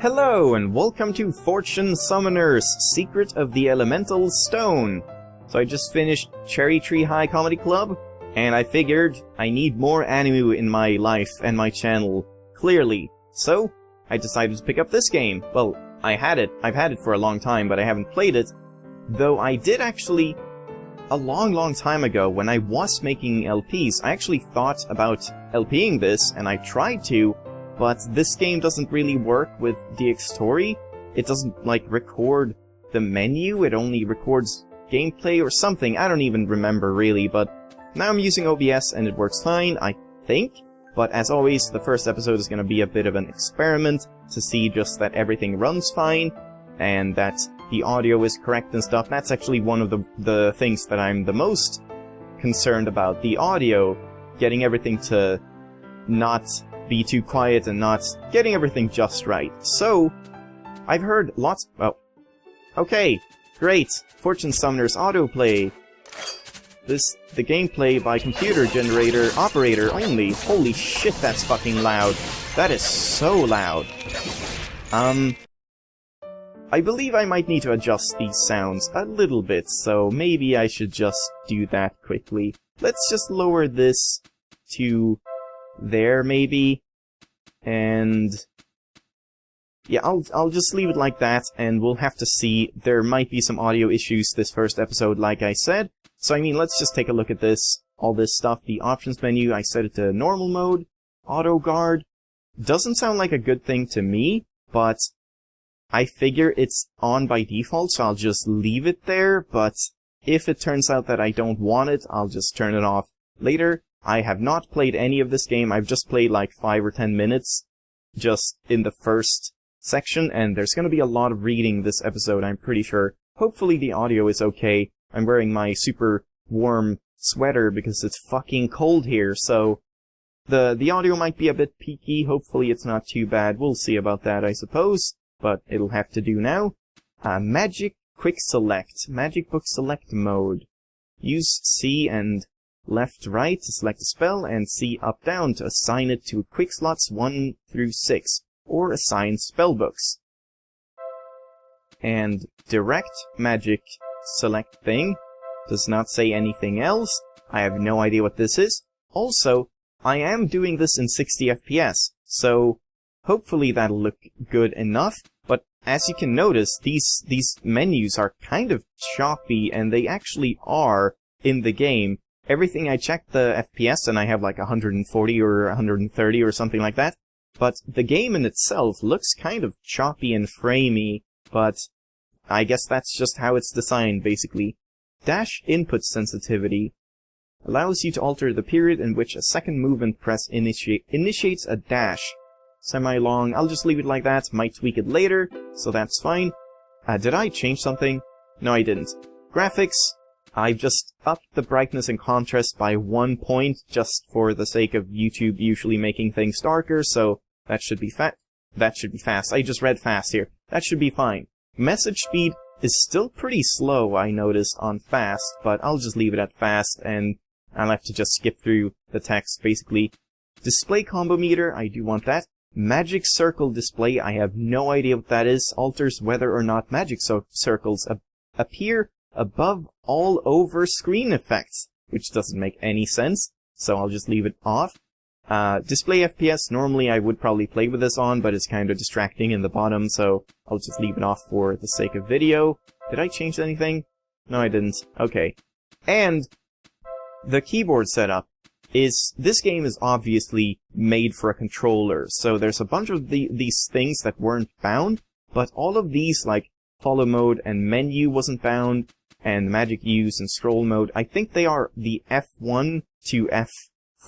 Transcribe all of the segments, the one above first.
Hello, and welcome to Fortune Summoner's Secret of the Elemental Stone. So I just finished Cherry Tree High Comedy Club, and I figured I need more anime in my life and my channel, clearly. So, I decided to pick up this game. Well, I've had it for a long time, but I haven't played it. Though I did actually, a long time ago, when I was making LPs, I actually thought about LPing this, and I tried to, but this game doesn't really work with DxTory. It doesn't, like, record the menu, it only records gameplay or something, I don't even remember really, but now I'm using OBS and it works fine, I think. But as always, the first episode is gonna be a bit of an experiment to see just that everything runs fine, and that the audio is correct and stuff. That's actually one of the things that I'm the most concerned about, the audio, getting everything to not be too quiet and not getting everything just right. So, I've heard lots... Oh. Okay, great! Fortune Summoner's autoplay. The gameplay by computer generator operator only. Holy shit, that's fucking loud. That is so loud. I believe I might need to adjust these sounds a little bit, so maybe I should just do that quickly. Let's just lower this to there, maybe. And yeah, I'll just leave it like that, and we'll have to see. There might be some audio issues this first episode, like I said. So I mean, let's just take a look at this. All this stuff, the options menu, I set it to normal mode. Auto guard. Doesn't sound like a good thing to me, but I figure it's on by default, so I'll just leave it there. But if it turns out that I don't want it, I'll just turn it off later. I have not played any of this game. I've just played like 5 or 10 minutes just in the first section, and there's going to be a lot of reading this episode, I'm pretty sure. Hopefully the audio is okay. I'm wearing my super warm sweater because it's fucking cold here, so the audio might be a bit peaky. Hopefully it's not too bad. We'll see about that, I suppose, but it'll have to do now. Magic Quick Select. Magic Book Select mode. Use C and left right to select a spell, and C up down to assign it to quick slots 1 through 6, or assign spellbooks. And direct magic select thing does not say anything else. I have no idea what this is. Also, I am doing this in 60 FPS, so hopefully that'll look good enough. But as you can notice, these menus are kind of choppy, and they actually are in the game. Everything I checked the FPS, and I have like 140 or 130 or something like that. But the game in itself looks kind of choppy and framey, but I guess that's just how it's designed, basically. Dash input sensitivity allows you to alter the period in which a second movement press initiates a dash. Semi-long, I'll just leave it like that, might tweak it later, so that's fine. Did I change something? No, I didn't. Graphics, I've just upped the brightness and contrast by 1 point, just for the sake of YouTube usually making things darker, so that should be fast. I just read fast here. That should be fine. Message speed is still pretty slow, I noticed, on fast, but I'll just leave it at fast, and I'll have to just skip through the text, basically. Display combo meter, I do want that. Magic circle display, I have no idea what that is. Alters whether or not magic circles appear above all over screen effects, which doesn't make any sense, so I'll just leave it off. Display FPS, normally I would probably play with this on, but it's kind of distracting in the bottom, so I'll just leave it off for the sake of video. Did I change anything? No, I didn't. Okay. And the keyboard setup is, this game is obviously made for a controller, so there's a bunch of these things that weren't bound, but all of these, like follow mode and menu wasn't bound, and magic use and scroll mode, I think they are the F1 to F4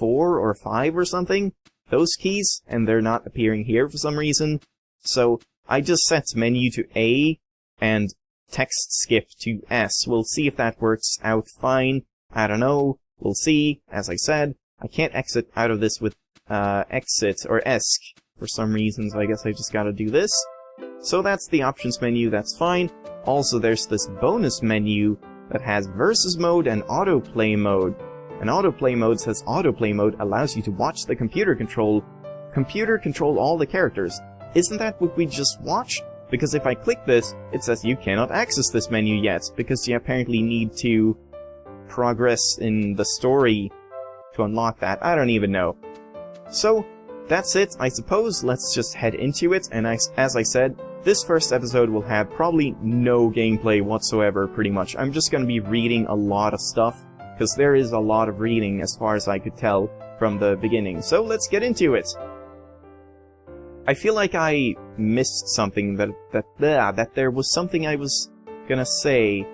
or 5 or something, those keys, and they're not appearing here for some reason. So I just set menu to A and text skip to S. We'll see if that works out fine. I don't know. We'll see. As I said, I can't exit out of this with exit or ESC for some reason, so I guess I just gotta do this. So that's the options menu, that's fine. Also, there's this bonus menu that has versus mode and autoplay mode. And autoplay mode says autoplay mode allows you to watch the computer control all the characters. isn't that what we just watched? Because if I click this, it says you cannot access this menu yet, because you apparently need to progress in the story to unlock that. I don't even know. So, that's it, I suppose. Let's just head into it, and as I said, this first episode will have probably no gameplay whatsoever, pretty much. I'm just gonna be reading a lot of stuff, because there is a lot of reading as far as I could tell from the beginning. So let's get into it! I feel like I missed something, that there was something I was gonna say,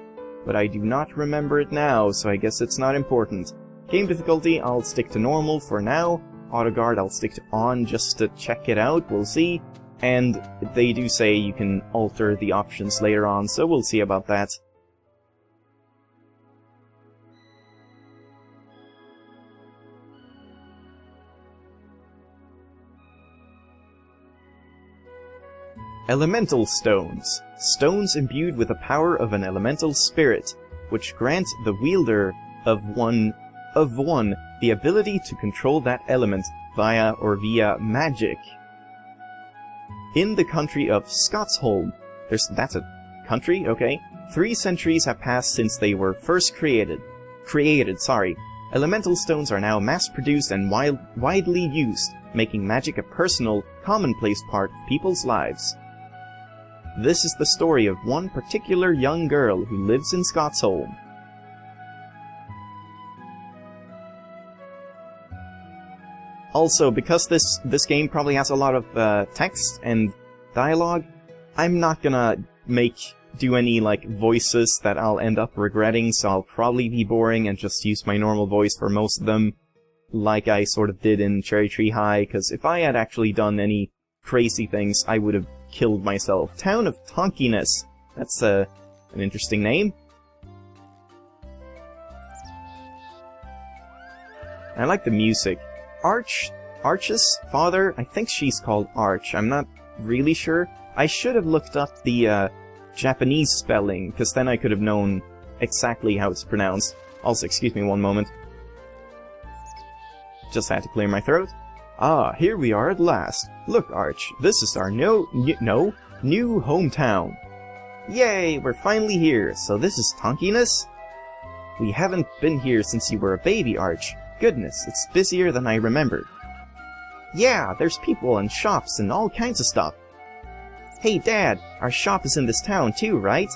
but I do not remember it now, so I guess it's not important. Game difficulty, I'll stick to normal for now. AutoGuard, I'll stick to on just to check it out, we'll see. And they do say you can alter the options later on, so we'll see about that. Elemental Stones. Stones imbued with the power of an elemental spirit, which grant the wielder of one the ability to control that element via magic. In the country of Scotsholm, that's a country? Okay. 3 centuries have passed since they were first created. Elemental stones are now mass-produced and widely used, making magic a personal, commonplace part of people's lives. This is the story of one particular young girl who lives in Scotsholm. Also, because this game probably has a lot of text and dialogue, I'm not gonna do any like voices that I'll end up regretting, so I'll probably be boring and just use my normal voice for most of them, like I sort of did in Cherry Tree High, because if I had actually done any crazy things, I would have killed myself. Town of Tonkiness. That's an interesting name. I like the music. Arch's father, I think she's called Arch, I'm not really sure. I should have looked up the Japanese spelling, because then I could have known exactly how it's pronounced. Also, excuse me one moment. Just had to clear my throat. Ah, here we are at last. Look, Arch, this is our new hometown. Yay, we're finally here. So this is Tonkiness? We haven't been here since you were a baby, Arch. Goodness, it's busier than I remembered. Yeah, there's people and shops and all kinds of stuff. Hey, Dad, our shop is in this town too, right?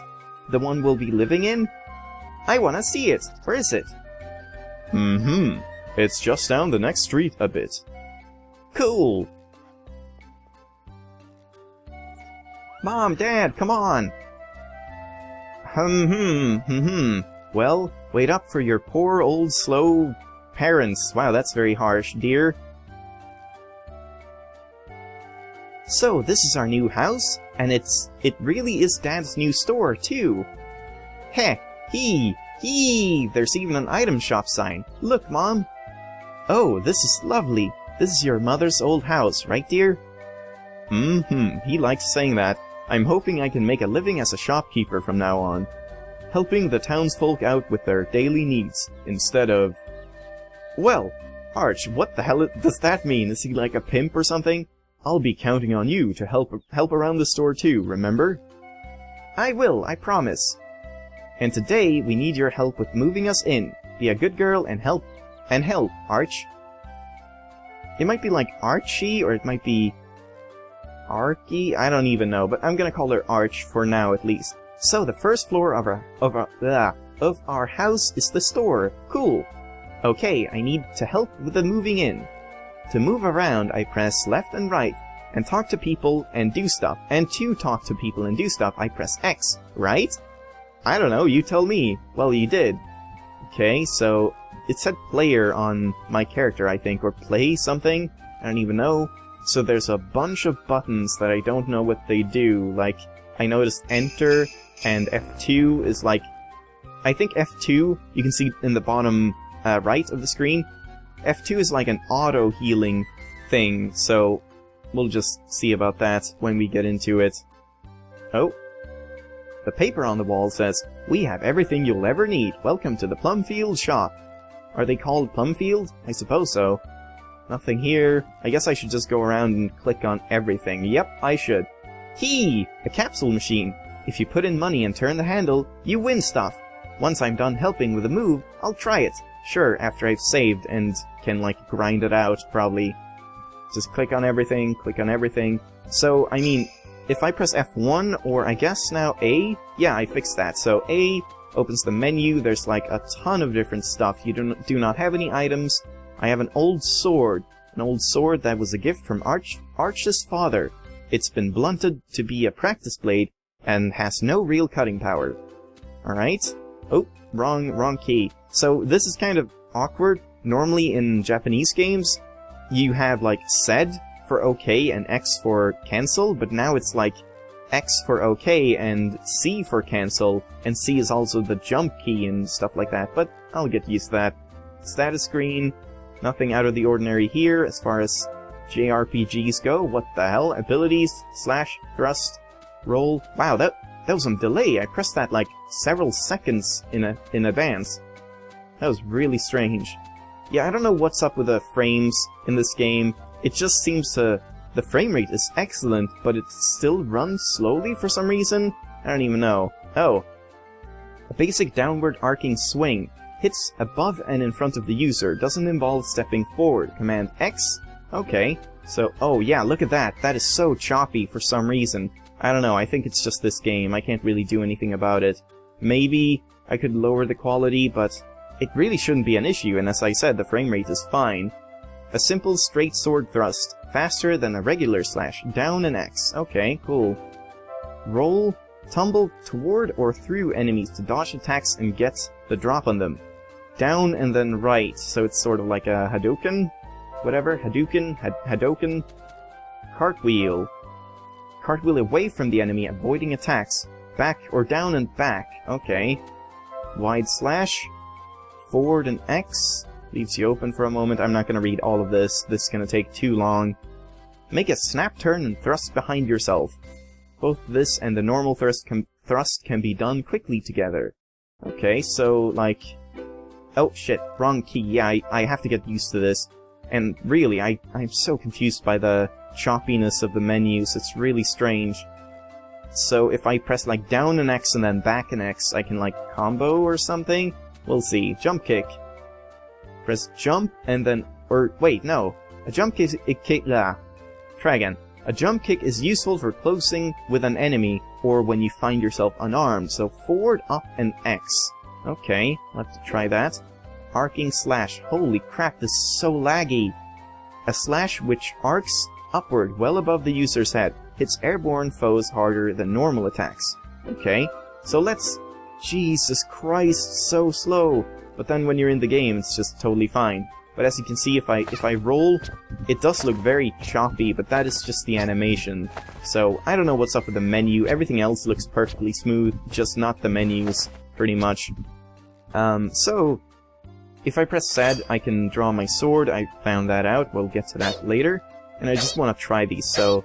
The one we'll be living in? I wanna see it. Where is it? It's just down the next street a bit. Cool! Mom, Dad, come on! Well, wait up for your poor old slow parents. Wow, that's very harsh, dear. So, this is our new house, and it really is Dad's new store, too. Heh, there's even an item shop sign. Look, Mom! Oh, this is lovely. This is your mother's old house, right, dear? He likes saying that. I'm hoping I can make a living as a shopkeeper from now on, helping the townsfolk out with their daily needs, instead of... Well, Arch, what the hell does that mean? Is he like a pimp or something? I'll be counting on you to help around the store too, remember? I will, I promise. And today, we need your help with moving us in. Be a good girl and help, Arch. It might be like Archie, or it might be... Archie? I don't even know, but I'm gonna call her Arch for now at least. So, the first floor of our house is the store. Cool. Okay, I need to help with the moving in. To move around, I press left and right, and talk to people and do stuff. And to talk to people and do stuff, I press X, right? I don't know, you tell me. Well, you did. Okay, so it said player on my character, I think, or play something? I don't even know. So there's a bunch of buttons that I don't know what they do. Like, I noticed enter and F2 is like... I think F2, you can see in the bottom right of the screen, F2 is like an auto-healing thing, so we'll just see about that when we get into it. Oh. The paper on the wall says, "We have everything you'll ever need. Welcome to the Plumfield shop." Are they called Plumfield? I suppose so. Nothing here. I guess I should just go around and click on everything. Yep, I should. Key! A capsule machine. If you put in money and turn the handle, you win stuff. Once I'm done helping with a move, I'll try it. Sure, after I've saved and can, like, grind it out, probably. Just click on everything, click on everything. So, I mean, if I press F1, or I guess now A? Yeah, I fixed that. So A opens the menu, there's like a ton of different stuff. You do not have any items. I have an old sword. An old sword that was a gift from Arch's father. It's been blunted to be a practice blade, and has no real cutting power. Alright. Oh, wrong key. So this is kind of awkward. Normally in Japanese games, you have like Z for OK and X for cancel, but now it's like X for OK and C for cancel, and C is also the jump key and stuff like that, but I'll get used to that. Status screen, nothing out of the ordinary here as far as JRPGs go. What the hell? Abilities, slash, thrust, roll. Wow, that was some delay. I pressed that like several seconds in advance. That was really strange. Yeah, I don't know what's up with the frames in this game. It just seems to... The frame rate is excellent, but it still runs slowly for some reason? I don't even know. Oh. A basic downward arcing swing. Hits above and in front of the user. Doesn't involve stepping forward. Command X? Okay. So, oh yeah, look at that. That is so choppy for some reason. I don't know, I think it's just this game. I can't really do anything about it. Maybe I could lower the quality, but it really shouldn't be an issue, and as I said, the frame rate is fine. A simple straight sword thrust. Faster than a regular slash. Down and X. Okay, cool. Roll. Tumble toward or through enemies to dodge attacks and get the drop on them. Down and then right, so it's sort of like a Hadouken? Whatever, Hadouken. Cartwheel. Cartwheel away from the enemy, avoiding attacks. Back or down and back. Okay. Wide slash. Forward and X. Leaves you open for a moment. I'm not going to read all of this. This is going to take too long. Make a snap turn and thrust behind yourself. Both this and the normal thrust can be done quickly together. Okay, so, like... Oh, shit. Wrong key. Yeah, I have to get used to this. And really, I'm so confused by the choppiness of the menus. It's really strange. So if I press, like, down an X and then back an X, I can, like, combo or something? We'll see. Jump kick. Press jump, and then... Or, wait, no. A jump kick... Try again. A jump kick is useful for closing with an enemy, or when you find yourself unarmed, so forward, up, and X. Okay, I'll have to try that. Arcing slash. Holy crap, this is so laggy. A slash which arcs upward, well above the user's head. Hits airborne foes harder than normal attacks. Okay, so let's... Jesus Christ, so slow. But then when you're in the game, it's just totally fine. But as you can see, if I roll, it does look very choppy, but that is just the animation. So, I don't know what's up with the menu. Everything else looks perfectly smooth, just not the menus, pretty much. So, if I press Z, I can draw my sword. I found that out. We'll get to that later. And I just want to try these, so...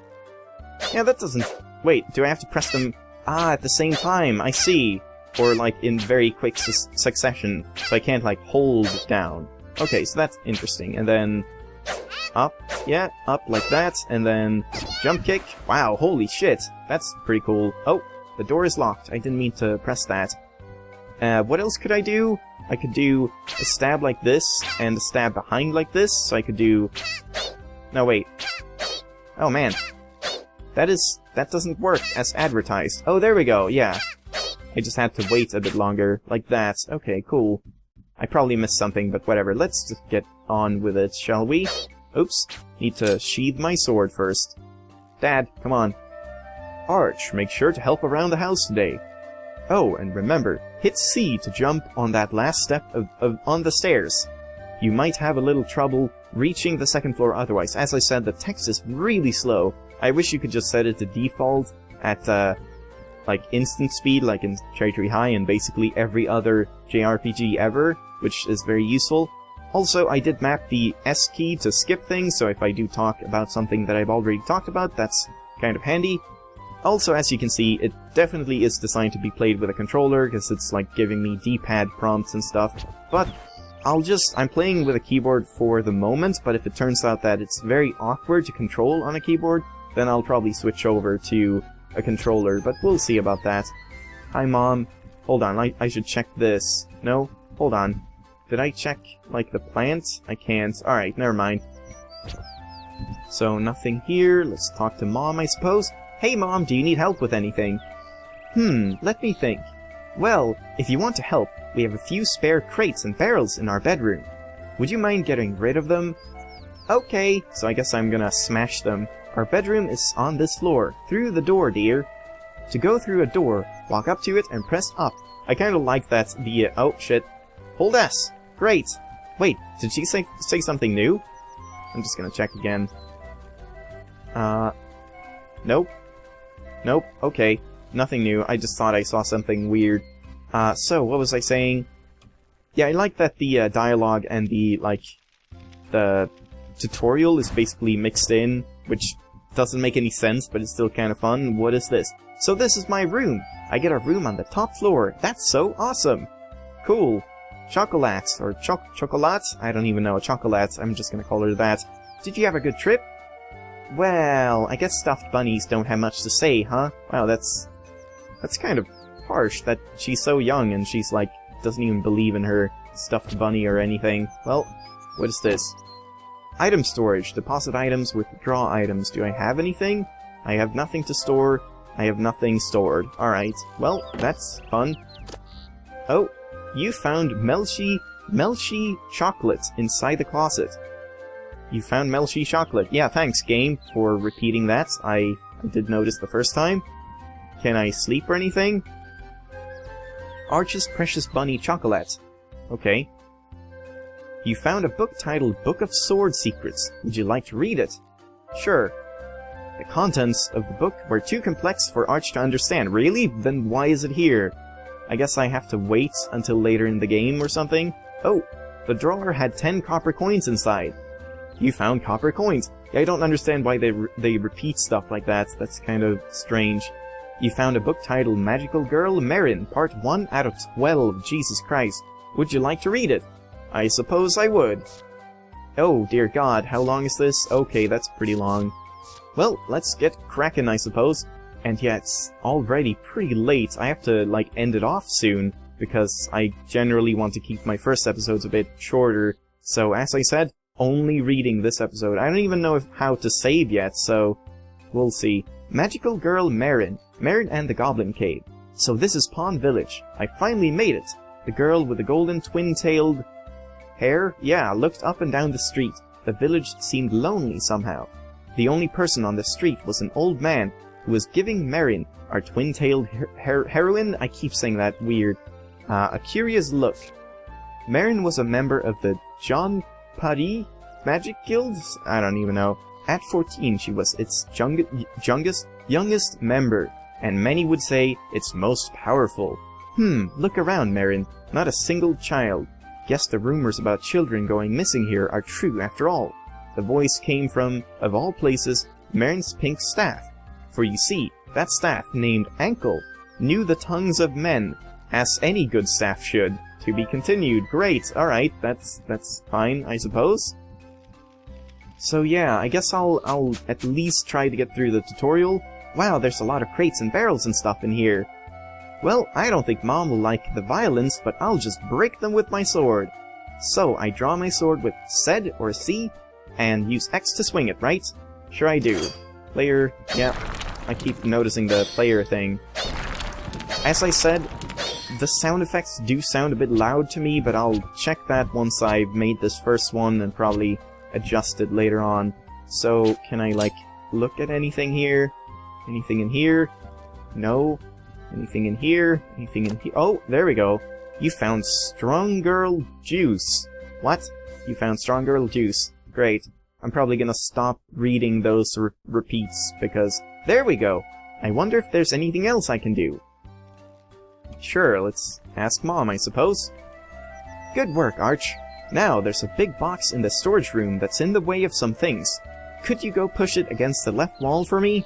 Yeah, that doesn't... Wait, do I have to press them... Ah, at the same time, I see. Or, like, in very quick succession, so I can't, like, hold down. Okay, so that's interesting. And then... Up. Yeah, up like that. And then... Jump kick. Wow, holy shit. That's pretty cool. Oh, the door is locked. I didn't mean to press that. What else could I do? I could do a stab like this, and a stab behind like this, so I could do... No, wait. Oh, man. That doesn't work as advertised. Oh, there we go, yeah. I just had to wait a bit longer, like that. Okay, cool. I probably missed something, but whatever. Let's just get on with it, shall we? Oops. Need to sheathe my sword first. Dad, come on. Arch, make sure to help around the house today. Oh, and remember, hit C to jump on that last step on the stairs. You might have a little trouble reaching the second floor otherwise. As I said, the text is really slow. I wish you could just set it to default at, like, instant speed, like in Cherry Tree High and basically every other JRPG ever, which is very useful. Also, I did map the S key to skip things, so if I do talk about something that I've already talked about, that's kind of handy. Also, as you can see, it definitely is designed to be played with a controller, because it's, like, giving me D-pad prompts and stuff, but I'm playing with a keyboard for the moment, but if it turns out that it's very awkward to control on a keyboard, then I'll probably switch over to a controller, but we'll see about that. Hi, Mom. Hold on, I should check this. No? Hold on. Did I check, like, the plant? I can't. Alright, never mind. So, nothing here. Let's talk to Mom, I suppose. Hey, Mom, do you need help with anything? Let me think. Well, if you want to help, we have a few spare crates and barrels in our bedroom. Would you mind getting rid of them? Okay, so I guess I'm gonna smash them. Our bedroom is on this floor. Through the door, dear. To go through a door, walk up to it and press up. I kinda like that the, oh shit. Hold S! Great! Wait, did she say something new? I'm just gonna check again. Nope. Nope, okay. Nothing new, I just thought I saw something weird. So, what was I saying? Yeah, I like that the dialogue and the, like, the tutorial is basically mixed in, which doesn't make any sense, but it's still kind of fun. What is this? So this is my room! I get a room on the top floor! That's so awesome! Cool! Chocolates, or chocolates? I don't even know, chocolates, I'm just gonna call her that. Did you have a good trip? Well, I guess stuffed bunnies don't have much to say, huh? Wow, that's kind of harsh that she's so young and she's like, doesn't even believe in her stuffed bunny or anything. Well, what is this? Item storage. Deposit items, withdraw items. Do I have anything? I have nothing to store. I have nothing stored. Alright. Well, that's fun. Oh, you found Melshi chocolate inside the closet. You found Melshi chocolate. Yeah, thanks, game, for repeating that. I did notice the first time. Can I sleep or anything? Arch's Precious Bunny Chocolate. Okay. You found a book titled Book of Sword Secrets. Would you like to read it? Sure. The contents of the book were too complex for Arch to understand. Really? Then why is it here? I guess I have to wait until later in the game or something? Oh, the drawer had 10 copper coins inside. You found copper coins. Yeah, I don't understand why they repeat stuff like that. That's kind of strange. You found a book titled Magical Girl Marin, Part 1 out of 12. Jesus Christ. Would you like to read it? I suppose I would. Oh, dear God, how long is this? Okay, that's pretty long. Well, let's get cracking, I suppose. And yeah, it's already pretty late. I have to, like, end it off soon, because I generally want to keep my first episodes a bit shorter. So, as I said, only reading this episode. I don't even know how to save yet, so we'll see. Magical Girl Marin. Marin and the Goblin Cave. So this is Pawn Village. I finally made it. The girl with the golden twin-tailed hair? Yeah, looked up and down the street. The village seemed lonely somehow. The only person on the street was an old man who was giving Marin, our twin-tailed heroine, I keep saying that weird, a curious look. Marin was a member of the John Paris Magic Guilds? I don't even know. At 14, she was its youngest member, and many would say its most powerful. Look around, Marin. Not a single child. Guess the rumors about children going missing here are true after all. The voice came from, of all places, Marin's pink staff. For you see, that staff, named Ankle, knew the tongues of men, as any good staff should. To be continued. Great, alright, that's fine, I suppose. So yeah, I guess I'll at least try to get through the tutorial. Wow, there's a lot of crates and barrels and stuff in here. Well, I don't think Mom will like the violence, but I'll just break them with my sword. So, I draw my sword with Z or C, and use X to swing it, right? Sure I do. Player, yeah, I keep noticing the player thing. As I said, the sound effects do sound a bit loud to me, but I'll check that once I've made this first one and probably adjust it later on. So, can I, like, look at anything here? Anything in here? No. Anything in here? Anything in here? Oh, there we go. You found Strong Girl Juice. What? You found Strong Girl Juice. Great. I'm probably gonna stop reading those repeats, because... There we go! I wonder if there's anything else I can do. Sure, let's ask Mom, I suppose. Good work, Arch. Now, there's a big box in the storage room that's in the way of some things. Could you go push it against the left wall for me?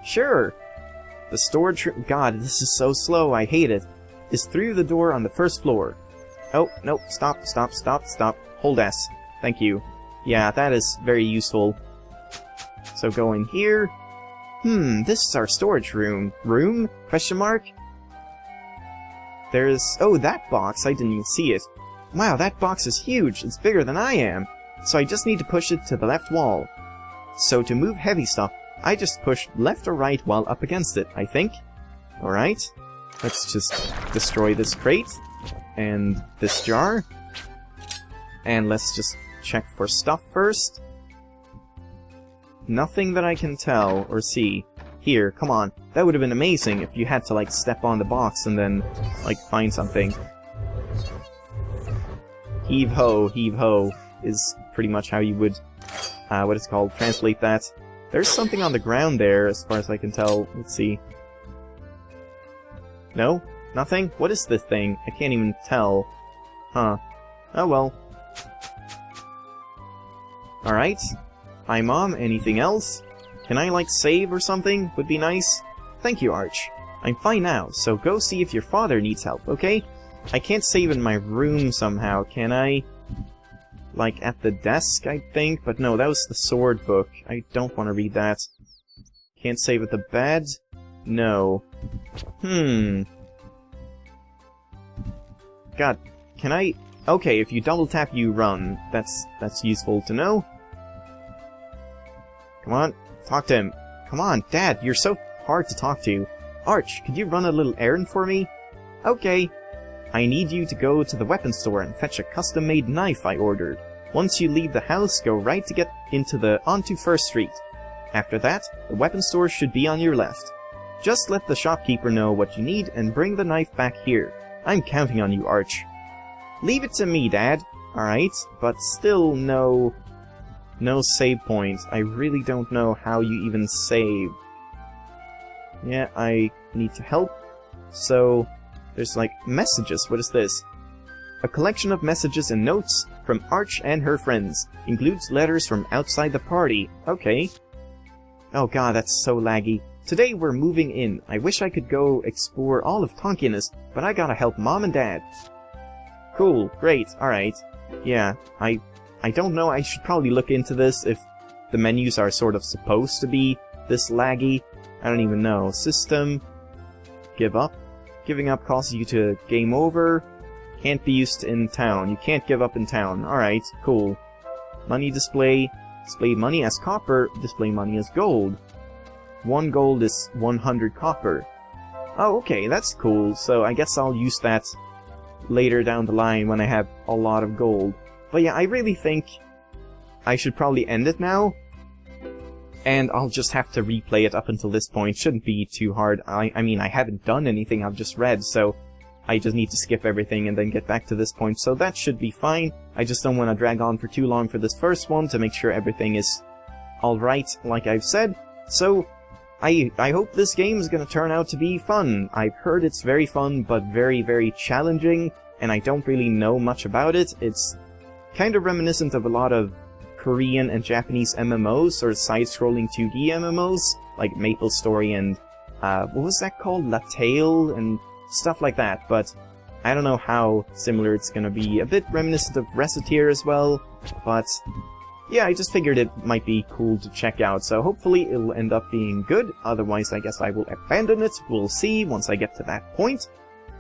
Sure. The storage room... God, this is so slow, I hate it. Is through the door on the first floor. Oh, no, stop, stop, stop, stop. Hold S. Thank you. Yeah, that is very useful. So go in here. This is our storage room. Room? Question mark? There's... oh, that box. I didn't even see it. Wow, that box is huge. It's bigger than I am. So I just need to push it to the left wall. So to move heavy stuff, I just push left or right while up against it, I think. Alright. Let's just destroy this crate. And this jar. And let's just check for stuff first. Nothing that I can tell or see. Here, come on. That would have been amazing if you had to, like, step on the box and then, like, find something. Heave-ho is pretty much how you would, what it's called, translate that. There's something on the ground there, as far as I can tell. Let's see. No? Nothing? What is this thing? I can't even tell. Huh. Oh well. Alright. Hi, Mom. Anything else? Can I, like, save or something? Would be nice. Thank you, Arch. I'm fine now, so go see if your father needs help, okay? I can't save in my room somehow, can I? Like, at the desk, I think? But no, that was the sword book. I don't want to read that. Can't save at the bed? No. God, can I... okay, if you double tap, you run. That's useful to know. Come on, talk to him. Come on, Dad, you're so hard to talk to. Arch, could you run a little errand for me? Okay. I need you to go to the weapon store and fetch a custom-made knife I ordered. Once you leave the house, go right to get onto First Street. After that, the weapon store should be on your left. Just let the shopkeeper know what you need and bring the knife back here. I'm counting on you, Arch. Leave it to me, Dad. Alright, but still no save point. I really don't know how you even save. Yeah, I need to help. So, there's like messages. What is this? A collection of messages and notes from Arch and her friends. Includes letters from outside the party. Okay. Oh god, that's so laggy. Today we're moving in. I wish I could go explore all of Tonkiness, but I gotta help Mom and Dad. Cool, great, alright. Yeah, I don't know, I should probably look into this if the menus are sort of supposed to be this laggy. I don't even know. System. Give up. Giving up causes you to game over. Can't be used in town. You can't give up in town. Alright, cool. Money display. Display money as copper. Display money as gold. 1 gold is 100 copper. Oh, okay, that's cool. So I guess I'll use that later down the line when I have a lot of gold. But yeah, I really think I should probably end it now. And I'll just have to replay it up until this point. Shouldn't be too hard. I mean, I haven't done anything, I've just read, so I just need to skip everything and then get back to this point. So that should be fine. I just don't want to drag on for too long for this first one to make sure everything is alright, like I've said. So, I hope this game is going to turn out to be fun. I've heard it's very fun, but very, very challenging, and I don't really know much about it. It's kind of reminiscent of a lot of Korean and Japanese MMOs, or side-scrolling 2D MMOs, like MapleStory and, what was that called? Lattale and stuff like that, but I don't know how similar it's gonna be. A bit reminiscent of Reciteer as well, but yeah, I just figured it might be cool to check out, so hopefully it'll end up being good. Otherwise, I guess I will abandon it. We'll see once I get to that point.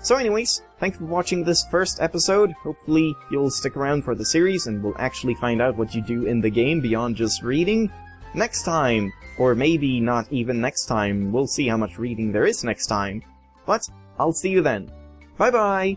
So anyways, thanks for watching this first episode. Hopefully you'll stick around for the series and we'll actually find out what you do in the game beyond just reading. Next time, or maybe not even next time, we'll see how much reading there is next time. But I'll see you then. Bye bye!